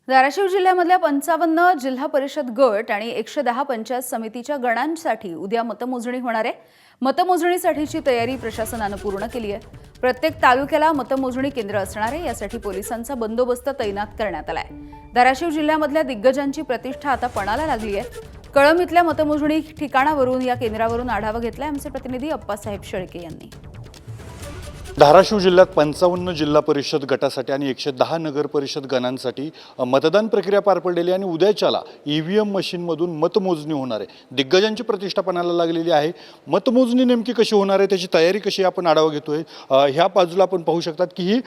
धाराशिव जिल्ह्यामधल्या 55 जिल्हा परिषद गट आणि 110 पंचायत समितीच्या गणांसाठी उद्या मतमोजणी होणार आहे। मतमोजणीसाठीची तयारी प्रशासनाने पूर्ण केली आहे। प्रत्येक तालुक्याला मतमोजणी केंद्र असणार आहे। यासाठी पोलिसांचा बंदोबस्त तैनात करण्यात आलाय। धाराशिव जिल्ह्यामधल्या दिग्गजांची प्रतिष्ठा आता पणाला लागली आहे। कळंब इथल्या मतमोजणी ठिकाणावरून या केंद्रावरून आढावा घेतलाय आमचे प्रतिनिधी अप्पासाहेब शेळके यांनी। धाराशिव जिल्ह्यात 55 जिल्हा परिषद गटासाठी आणि 110 नगर परिषद गणांसाठी मतदान प्रक्रिया पार पडलेली आहे आणि उद्याच्याला ईव्हीएम मशीनमधून मतमोजणी होणार आहे। दिग्गजांची प्रतिष्ठा पणाला लागलेली आहे। मतमोजणी नेमकी कशी होणार आहे त्याची तयारी कशी आपण आढावा घेतोय। ह्या बाजूला आपण पाहू शकतात की ही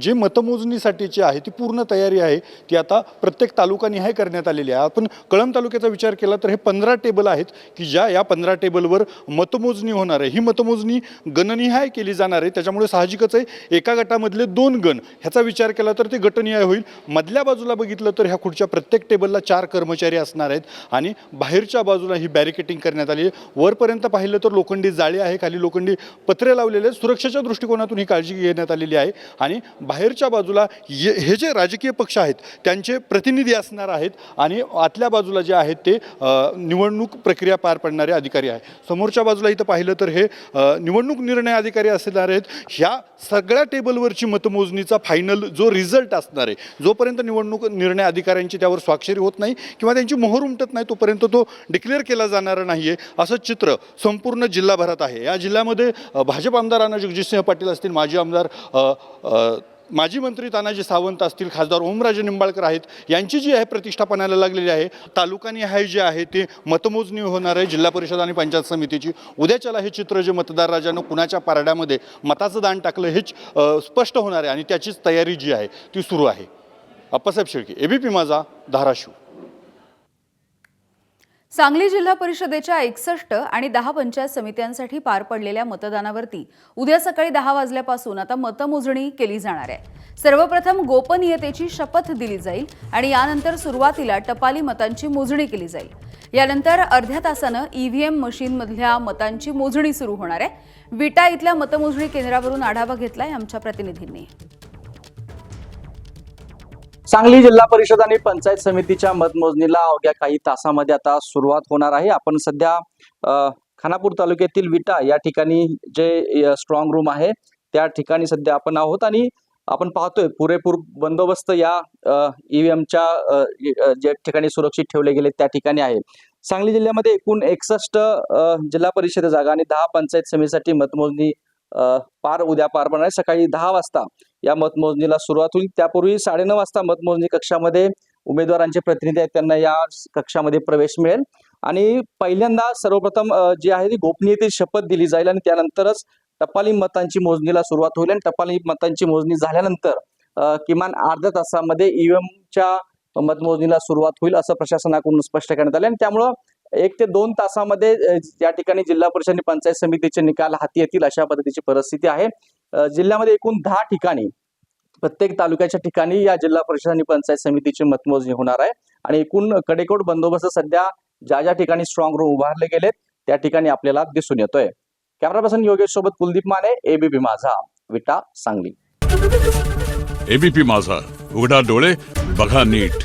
जी मतमोजणीसाठीची आहे ती पूर्ण तयारी आहे ती आता प्रत्येक तालुकानिहाय करण्यात आलेली आहे। आपण कळंब तालुक्याचा विचार केला तर हे 15 टेबल आहेत की या 15 टेबलवर मतमोजणी होणार आहे। ही मतमोजणी गणनिहाय केली जाणार आहे। त्याच्यामुळे साहजिकच आहे एका गटामधले 2 गण ह्याचा विचार केला तर ते गटनिहाय होईल। मधल्या बाजूला बघितलं तर ह्या खुर्च्या प्रत्येक टेबलला 4 कर्मचारी असणार आहेत आणि बाहेरच्या बाजूला ही बॅरिकेटिंग करण्यात आली आहे। वरपर्यंत पाहिलं तर लोखंडी जाळी आहे, खाली लोखंडी पत्रे लावलेले आहेत। सुरक्षेच्या दृष्टिकोनातून ही काळजी घेण्यात आलेली आहे आणि बाहेरच्या बाजूला हे जे राजकीय पक्ष आहेत त्यांचे प्रतिनिधी असणार आहेत आणि आतल्या बाजूला जे आहेत ते निवडणूक प्रक्रिया पार पाडणारे अधिकारी आहेत। समोरच्या बाजूला इथं पाहिलं तर हे निवडणूक निर्णय अधिकारी असणार आहेत। ह्या सगळ्या टेबलवरची मतमोजणीचा फायनल जो रिझल्ट असणार आहे, जोपर्यंत निवडणूक निर्णय अधिकाऱ्यांची त्यावर स्वाक्षरी होत नाही किंवा त्यांची मोहर उमटत नाही तोपर्यंत तो डिक्लेअर केला जाणार नाही आहे, असं चित्र संपूर्ण जिल्हाभरात आहे। या जिल्ह्यामध्ये भाजप आमदार जगजितसिंह पाटील असतील, माजी आमदार माजी मंत्री तानाजी सावंत असतील, खासदार ओमराजे निंबाळकर आहेत, यांची जी आहे प्रतिष्ठा पणाला लागलेली आहे। तालुकानिहाय जे आहे ते मतमोजणी होणार आहे जिल्हा परिषद आणि पंचायत समितीची। उद्याच्याला हे चित्र जे मतदार राजानं कुणाच्या पारड्यामध्ये मताचं दान टाकलं हेच स्पष्ट होणार आहे आणि त्याचीच तयारी जी आहे ती सुरू आहे। अप्पासाहेब शेळके, एबीपी माझा, धाराशिव। सांगली जिल्हा परिषदेच्या 61 आणि 10 पंचायत समित्यांसाठी पार पडलेल्या मतदानावरती उद्या सकाळी 10 वाजल्यापासून आता मतमोजणी केली जाणार आहे। सर्वप्रथम गोपनीयतेची शपथ दिली जाईल आणि यानंतर सुरुवातीला टपाली मतांची मोजणी केली जाईल। यानंतर अर्ध्या तासानं ईव्हीएम मशीनमधल्या मतांची मोजणी सुरू होणार आहे। विटा इथल्या मतमोजणी केंद्रावरून आढावा घेतलाय आमच्या प्रतिनिधींनी। सांगली जिल्हा परिषद आणि पंचायत समितीच्या मतमोजणीला अवघ्या काही तासामध्ये आता सुरुवात होणार आहे। आपण सध्या खानापूर तालुक्यातील विटा या ठिकाणी जे स्ट्रॉंग रूम आहे त्या ठिकाणी सध्या आपण आहोत आणि आपण पाहतोय पुरेपूर बंदोबस्त या ईव्हीएमच्या ज्या ठिकाणी सुरक्षित ठेवले गेले त्या ठिकाणी आहे। सांगली जिल्ह्यामध्ये एकूण 61 जिल्हा परिषद जागा आणि 10 पंचायत समितीसाठी मतमोजणी उद्या पार पडणार आहे। सकाळी 10 वाजता या मतमोजणीला सुरुवात होईल। त्यापूर्वी 9:30 वाजता मतमोजणी कक्षामध्ये उमेदवारांचे प्रतिनिधी आहेत त्यांना या कक्षामध्ये प्रवेश मिळेल आणि पहिल्यांदा सर्वप्रथम जी आहे ती गोपनीयतेची शपथ दिली जाईल आणि त्यानंतरच टपाली मतांची मोजणीला सुरुवात होईल आणि टपाली मतांची मोजणी झाल्यानंतर किमान अर्ध्या तासामध्ये ईव्हीएमच्या मतमोजणीला सुरुवात होईल असं प्रशासनाकडून स्पष्ट करण्यात आले आणि त्यामुळं 1 ते 2 तासामध्ये या ठिकाणी जिल्हा परिषद आणि पंचायत समितीचे निकाल हाती येतील अशा पद्धतीची परिस्थिती आहे। जिल्ह्यामध्ये एकूण 10 ठिकाणी प्रत्येक तालुक्याच्या ठिकाणी या जिल्हा परिषद आणि पंचायत समितीची मतमोजणी होणार आहे आणि एकूण कडेकोट बंदोबस्त सध्या ज्या ठिकाणी स्ट्रॉंग रूम उभारले गेलेत त्या ठिकाणी आपल्याला दिसून येतोय। कॅमेरा पर्सन योगेश सोबत कुलदीप माने, एबीपी माझा, विटा, सांगली। एबीपी माझा, उघडा डोळे बघा नीट।